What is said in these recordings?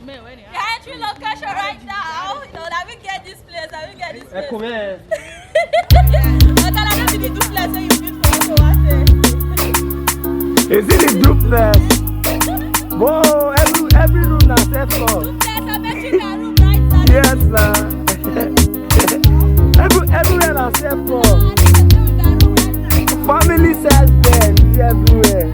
entry location right now. You know, that we get this place. That we get this place. Come here. I don't be the duplex that you built for us. So what say? Is it the duplex? Whoa, every room now safe for. Duplex, I bet you can room right now. Yes, sir. Everywhere now safe for. Family size bed everywhere.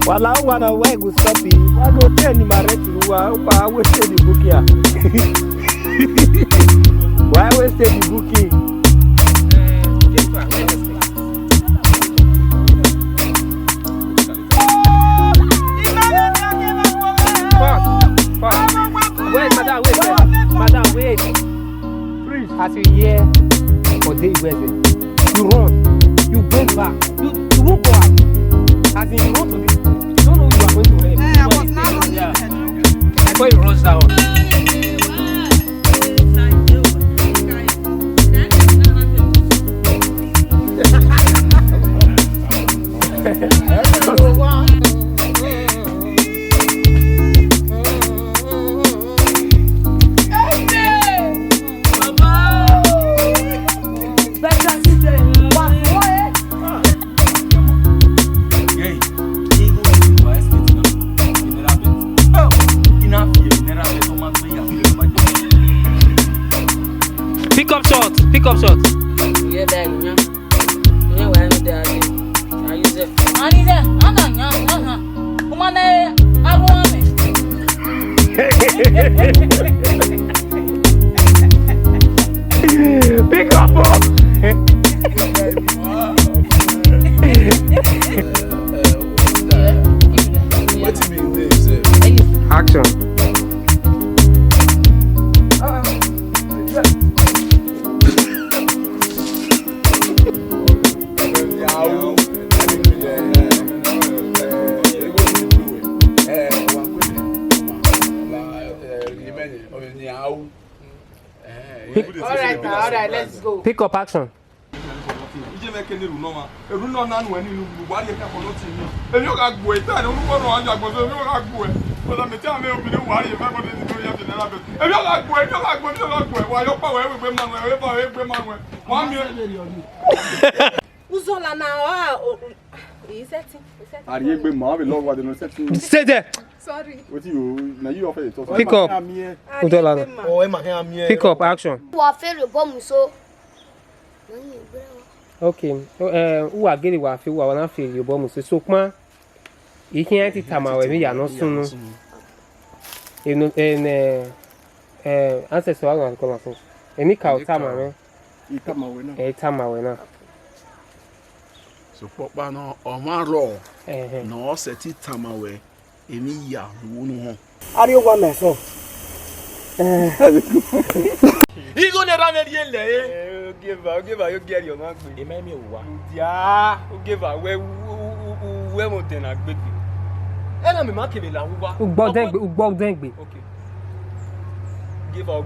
While I wanna work with something, I go tell him I read to why wasted the book here. Why wasted the booking? Wait, madam, wait. Please, as you hear or they wear it, you run, you bring back, you won't go out. As in, you run to this. You don't know you are going to help. I was not running. Yeah. Before you rush down. Pick up shots. Yeah, bag, you know. You know where I'm there. I use it. I need it. Come on, I want me. Pick up. What do you mean this? Action. Alright, let's go. Pick up action. Uzola now. Is that Stay there. Sorry. Pick up. Uzola. Pick up action. Okay. Who are getting what feel want to feel your bomb so ma. You can't eat time away me no soon. In ancestor I call us. Any cow time away. Time away now. So papa no omaro no set it time away emi ya wonu ho Are you one myself? He go na ran dey le Give her you get your man e me wa yeah give her we mo ten agbe e na me ma kele la wa ugbo den gbe okay give her